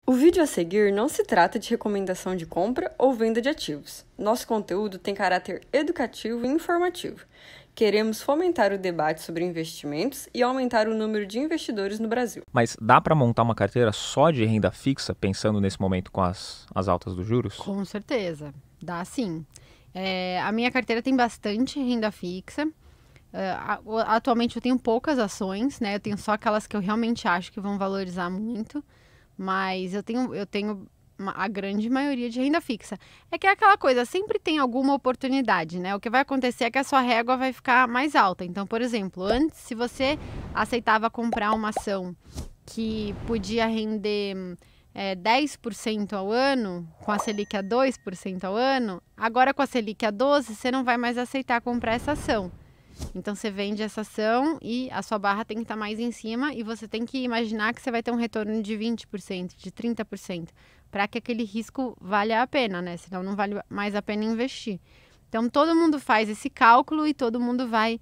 O vídeo a seguir não se trata de recomendação de compra ou venda de ativos. Nosso conteúdo tem caráter educativo e informativo. Queremos fomentar o debate sobre investimentos e aumentar o número de investidores no Brasil. Mas dá para montar uma carteira só de renda fixa, pensando nesse momento com as altas dos juros? Com certeza, dá sim. A minha carteira tem bastante renda fixa. Atualmente eu tenho poucas ações, né? Eu tenho só aquelas que eu realmente acho que vão valorizar muito. Mas eu tenho a grande maioria de renda fixa. É que é aquela coisa, sempre tem alguma oportunidade, né? O que vai acontecer é que a sua régua vai ficar mais alta. Então, por exemplo, antes, se você aceitava comprar uma ação que podia render 10% ao ano, com a Selic a 2% ao ano, agora com a Selic a 12%, você não vai mais aceitar comprar essa ação. Então, você vende essa ação e a sua barra tem que estar mais em cima e você tem que imaginar que você vai ter um retorno de 20%, de 30%, para que aquele risco valha a pena, né? Senão não vale mais a pena investir. Então, todo mundo faz esse cálculo e todo mundo vai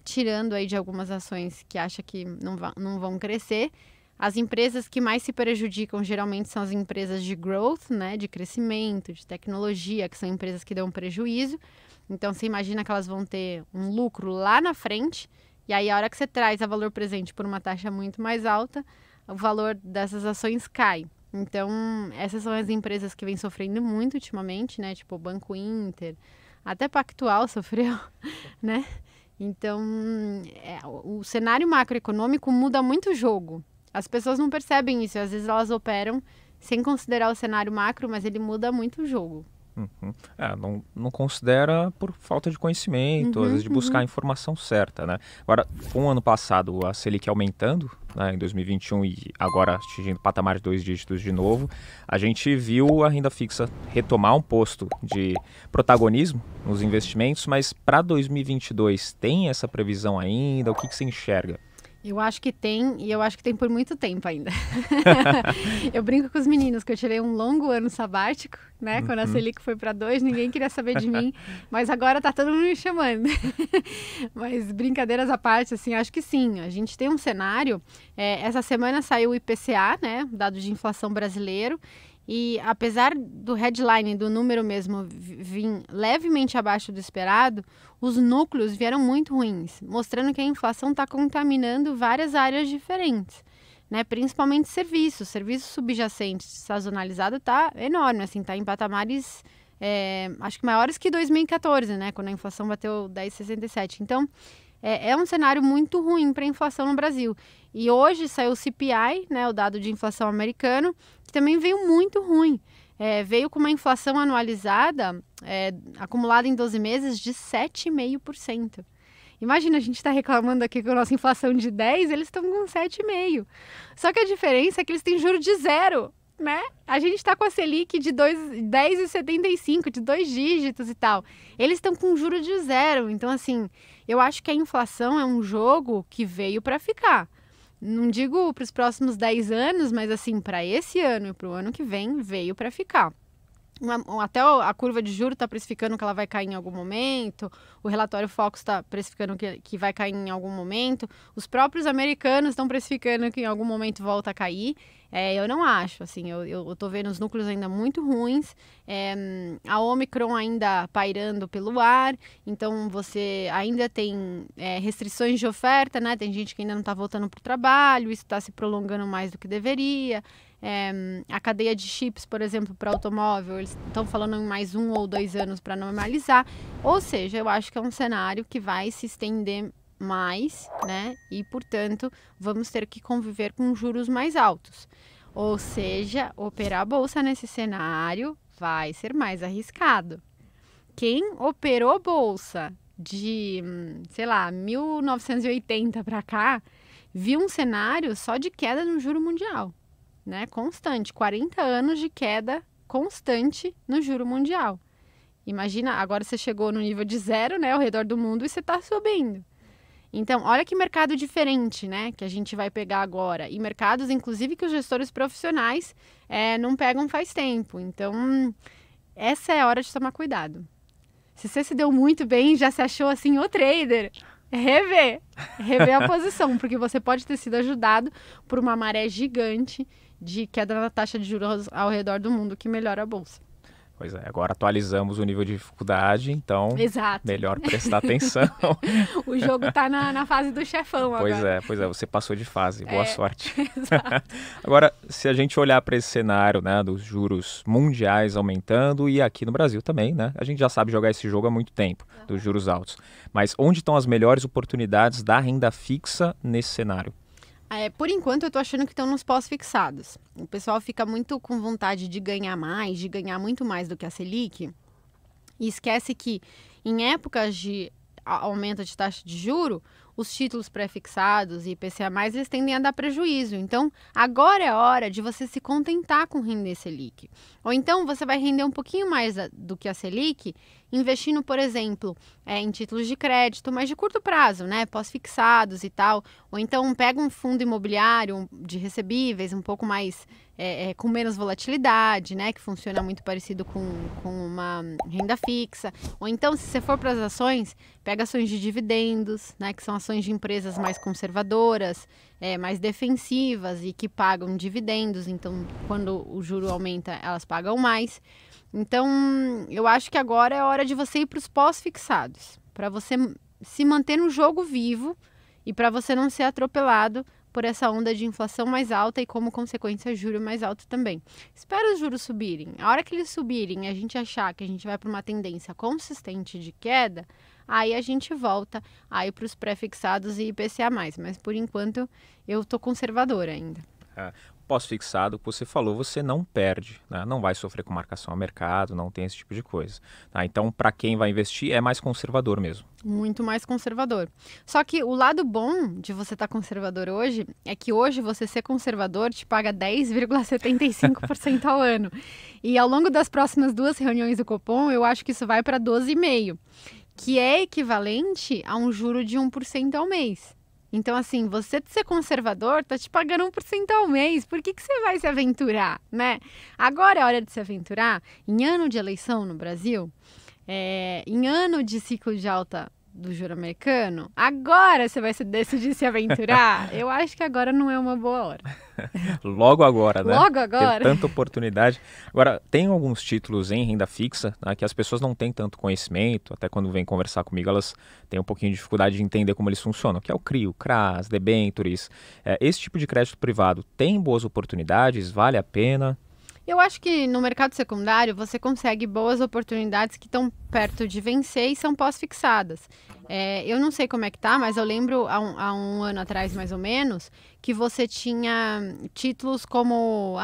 tirando aí de algumas ações que acha que não vão crescer. As empresas que mais se prejudicam geralmente são as empresas de growth, né? De crescimento, de tecnologia, que são empresas que dão prejuízo. Então, você imagina que elas vão ter um lucro lá na frente, e aí a hora que você traz a valor presente por uma taxa muito mais alta, o valor dessas ações cai. Então, essas são as empresas que vêm sofrendo muito ultimamente, né? Tipo, o Banco Inter, até Pactual sofreu, né? Então, o cenário macroeconômico muda muito o jogo. As pessoas não percebem isso, às vezes elas operam sem considerar o cenário macro, mas ele muda muito o jogo. Não considera por falta de conhecimento, às vezes de buscar a informação certa, né? Agora, com o ano passado, a Selic aumentando, né, em 2021 e agora atingindo patamar de 2 dígitos de novo, a gente viu a renda fixa retomar um posto de protagonismo nos investimentos, mas para 2022 tem essa previsão ainda? O que você enxerga? Eu acho que tem, e eu acho que tem por muito tempo ainda. Eu brinco com os meninos que eu tirei um longo ano sabático, né? Quando a Selic foi para 2, ninguém queria saber de mim, mas agora tá todo mundo me chamando. Mas brincadeiras à parte, assim, acho que sim. A gente tem um cenário, essa semana saiu o IPCA, né? Dado de inflação brasileiro. E apesar do headline, do número mesmo, vir levemente abaixo do esperado, os núcleos vieram muito ruins, mostrando que a inflação está contaminando várias áreas diferentes, né? Principalmente serviços subjacentes, sazonalizado está enorme, assim, está em patamares, acho que maiores que 2014, né? Quando a inflação bateu 10,67. Então, é um cenário muito ruim para a inflação no Brasil. E hoje saiu o CPI, né, o dado de inflação americano, que também veio muito ruim. Veio com uma inflação anualizada, acumulada em 12 meses, de 7,5%. Imagina, a gente está reclamando aqui com a nossa inflação de 10, eles estão com 7,5%. Só que a diferença é que eles têm juros de 0%. Né? A gente está com a Selic de 10,75, de 2 dígitos e tal. Eles estão com juro de 0. Então, assim, eu acho que a inflação é um jogo que veio para ficar. Não digo para os próximos 10 anos, mas assim, para esse ano e para o ano que vem, veio para ficar. Até a curva de juros está precificando que ela vai cair em algum momento, o relatório Focus está precificando que vai cair em algum momento, os próprios americanos estão precificando que em algum momento volta a cair. Eu não acho, assim, eu tô vendo os núcleos ainda muito ruins, a Omicron ainda pairando pelo ar, então você ainda tem restrições de oferta, né? Tem gente que ainda não está voltando para o trabalho, isso está se prolongando mais do que deveria. A cadeia de chips, por exemplo, para automóvel, eles estão falando em mais 1 ou 2 anos para normalizar. Ou seja, eu acho que é um cenário que vai se estender mais, né? E, portanto, vamos ter que conviver com juros mais altos. Ou seja, operar a bolsa nesse cenário vai ser mais arriscado. Quem operou bolsa de, sei lá, 1980 para cá, viu um cenário só de queda no juro mundial. Né, constante, 40 anos de queda constante no juro mundial. Imagina, agora você chegou no nível de 0, né, ao redor do mundo e você está subindo. Então, olha que mercado diferente, né, que a gente vai pegar agora. E mercados, inclusive, que os gestores profissionais não pegam faz tempo. Então, essa é a hora de tomar cuidado. Se você se deu muito bem, já se achou assim o trader, rever a posição, porque você pode ter sido ajudado por uma maré gigante de queda na taxa de juros ao redor do mundo que melhora a bolsa. Pois é, agora atualizamos o nível de dificuldade, então Exato. melhor prestar atenção. O jogo está na fase do chefão agora. Pois é, você passou de fase, boa sorte. Exato. Agora, se a gente olhar para esse cenário, né, dos juros mundiais aumentando e aqui no Brasil também, né, a gente já sabe jogar esse jogo há muito tempo, dos juros altos. Mas onde estão as melhores oportunidades da renda fixa nesse cenário? Por enquanto, eu tô achando que estão nos pós-fixados. O pessoal fica muito com vontade de ganhar mais, de ganhar muito mais do que a Selic, e esquece que em épocas de aumento de taxa de juro, os títulos pré-fixados e IPCA+, eles tendem a dar prejuízo. Então, agora é a hora de você se contentar com render Selic. Ou então, você vai render um pouquinho mais do que a Selic, investindo, por exemplo, em títulos de crédito, mas de curto prazo, né? Pós-fixados e tal. Ou então, pega um fundo imobiliário de recebíveis, um pouco mais, com menos volatilidade, né? Que funciona muito parecido com uma renda fixa. Ou então, se você for para as ações, pega ações de dividendos, né? Que são ações de empresas mais conservadoras, mais defensivas e que pagam dividendos. Então, quando o juro aumenta, elas pagam mais. Então, eu acho que agora é hora de você ir para os pós-fixados, para você se manter no jogo vivo e para você não ser atropelado por essa onda de inflação mais alta e, como consequência, juro mais alto também. Espera os juros subirem. A hora que eles subirem e a gente achar que a gente vai para uma tendência consistente de queda, aí a gente volta aí para os pré-fixados e IPCA+. Mas, por enquanto, eu estou conservadora ainda. Pós-fixado, que você falou, você não perde, né? Não vai sofrer com marcação a mercado, não tem esse tipo de coisa. Tá? Então, para quem vai investir, é mais conservador mesmo. Muito mais conservador. Só que o lado bom de você estar conservador hoje é que hoje você ser conservador te paga 10,75% ao ano. E ao longo das próximas 2 reuniões do Copom, eu acho que isso vai para 12,5%, que é equivalente a um juro de 1% ao mês. Então, assim, você ser conservador tá te pagando 1% ao mês. Por que você vai se aventurar, né? Agora é hora de se aventurar. Em ano de eleição no Brasil, em ano de ciclo de alta do juro americano, agora você vai decidir se aventurar? Eu acho que agora não é uma boa hora. Logo agora, né? Logo agora. Tem tanta oportunidade. Agora, tem alguns títulos em renda fixa, né, que as pessoas não têm tanto conhecimento, até quando vêm conversar comigo, elas têm um pouquinho de dificuldade de entender como eles funcionam, que é o CRI, o CRAS, debentures. Esse tipo de crédito privado tem boas oportunidades? Vale a pena? Eu acho que no mercado secundário você consegue boas oportunidades que estão perto de vencer e são pós-fixadas. Eu não sei como é que tá, mas eu lembro há um ano atrás, mais ou menos, que você tinha títulos como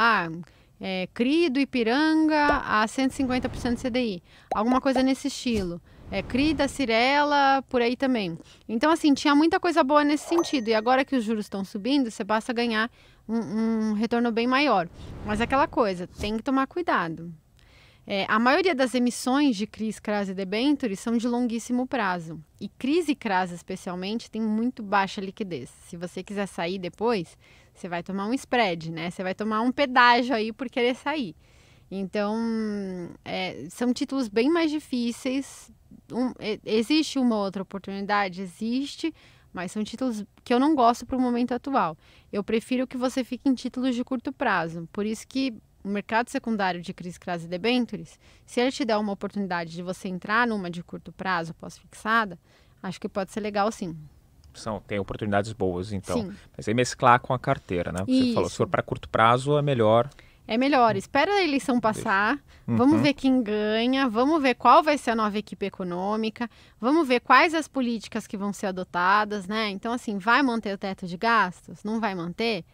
CRI do Ipiranga a 150% CDI. Alguma coisa nesse estilo. CRI da Cirela, por aí também. Então, assim, tinha muita coisa boa nesse sentido. E agora que os juros estão subindo, você passa a ganhar um retorno bem maior. Mas aquela coisa, tem que tomar cuidado. A maioria das emissões de CRIs, CRAS e debêntures são de longuíssimo prazo. E CRIs e CRAS, especialmente, tem muito baixa liquidez. Se você quiser sair depois, você vai tomar um spread, né? Você vai tomar um pedágio aí por querer sair. Então, são títulos bem mais difíceis. Existe uma outra oportunidade? Existe, mas são títulos que eu não gosto para o momento atual. Eu prefiro que você fique em títulos de curto prazo. Por isso que o mercado secundário de CRIs, CRAS e debêntures, se ele te der uma oportunidade de você entrar numa de curto prazo, pós-fixada, acho que pode ser legal sim. Tem oportunidades boas, então. Sim. Mas aí mesclar com a carteira, né? Você falou, se for para curto prazo, é melhor. É melhor, espera a eleição passar, vamos ver quem ganha, vamos ver qual vai ser a nova equipe econômica, vamos ver quais as políticas que vão ser adotadas, né? Então, assim, vai manter o teto de gastos? Não vai manter?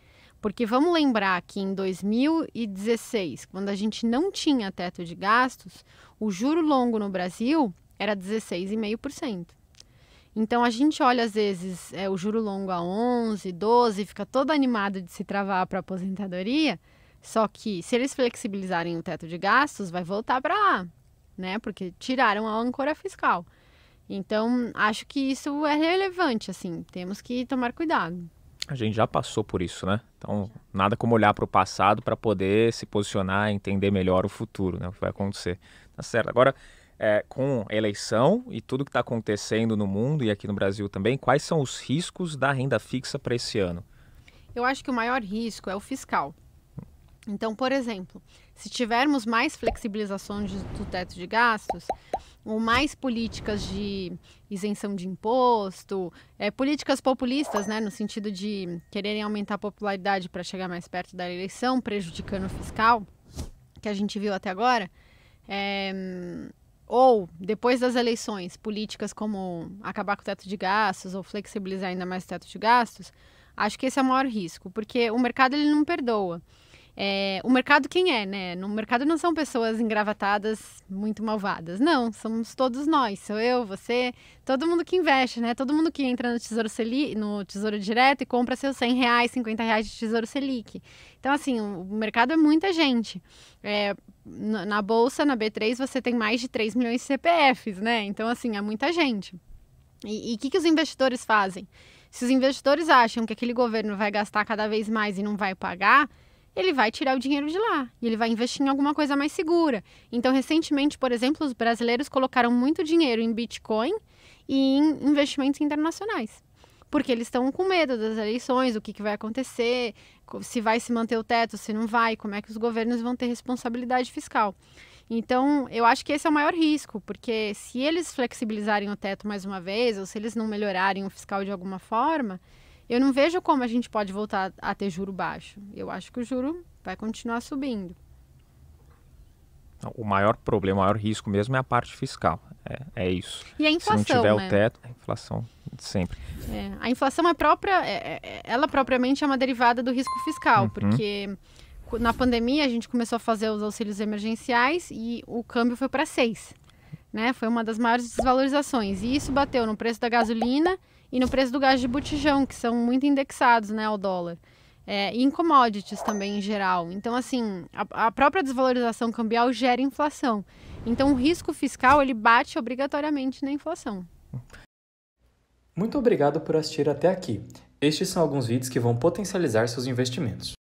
Porque vamos lembrar que em 2016, quando a gente não tinha teto de gastos, o juro longo no Brasil era 16,5%. Então, a gente olha, às vezes, o juro longo a 11, 12, fica todo animado de se travar para a aposentadoria. Só que, se eles flexibilizarem o teto de gastos, vai voltar para lá, né? Porque tiraram a âncora fiscal. Então, acho que isso é relevante, assim. Temos que tomar cuidado. A gente já passou por isso, né? Então, nada como olhar para o passado para poder se posicionar e entender melhor o futuro, né? O que vai acontecer. Tá certo. Agora, com a eleição e tudo que está acontecendo no mundo e aqui no Brasil também, quais são os riscos da renda fixa para esse ano? Eu acho que o maior risco é o fiscal. Então, por exemplo, se tivermos mais flexibilizações do teto de gastos, ou mais políticas de isenção de imposto, políticas populistas, né, no sentido de quererem aumentar a popularidade para chegar mais perto da eleição, prejudicando o fiscal, que a gente viu até agora, ou, depois das eleições, políticas como acabar com o teto de gastos ou flexibilizar ainda mais o teto de gastos, acho que esse é o maior risco, porque o mercado ele não perdoa. O mercado quem é, né? No mercado não são pessoas engravatadas muito malvadas, não, somos todos nós, sou eu, você, todo mundo que investe, né? Todo mundo que entra no Tesouro Selic, no Tesouro Direto e compra seus R$100, R$50 de Tesouro Selic. Então, assim, o mercado é muita gente. Na Bolsa, na B3, você tem mais de 3 milhões de CPFs, né? Então, assim, é muita gente. E o que os investidores fazem? Se os investidores acham que aquele governo vai gastar cada vez mais e não vai pagar, ele vai tirar o dinheiro de lá e ele vai investir em alguma coisa mais segura. Então, recentemente, por exemplo, os brasileiros colocaram muito dinheiro em Bitcoin e em investimentos internacionais, porque eles estão com medo das eleições, o que vai acontecer, se vai se manter o teto, se não vai, como é que os governos vão ter responsabilidade fiscal. Então, eu acho que esse é o maior risco, porque se eles flexibilizarem o teto mais uma vez, ou se eles não melhorarem o fiscal de alguma forma, eu não vejo como a gente pode voltar a ter juro baixo. Eu acho que o juro vai continuar subindo. O maior problema, o maior risco mesmo é a parte fiscal. É isso. E a inflação, se não tiver né? o teto, a inflação sempre. A inflação ela propriamente é uma derivada do risco fiscal, porque na pandemia a gente começou a fazer os auxílios emergenciais e o câmbio foi para 6. Né? Foi uma das maiores desvalorizações. E isso bateu no preço da gasolina e no preço do gás de botijão, que são muito indexados, né, ao dólar. E em commodities também, em geral. Então, assim, a própria desvalorização cambial gera inflação. Então, o risco fiscal, ele bate obrigatoriamente na inflação. Muito obrigado por assistir até aqui. Estes são alguns vídeos que vão potencializar seus investimentos.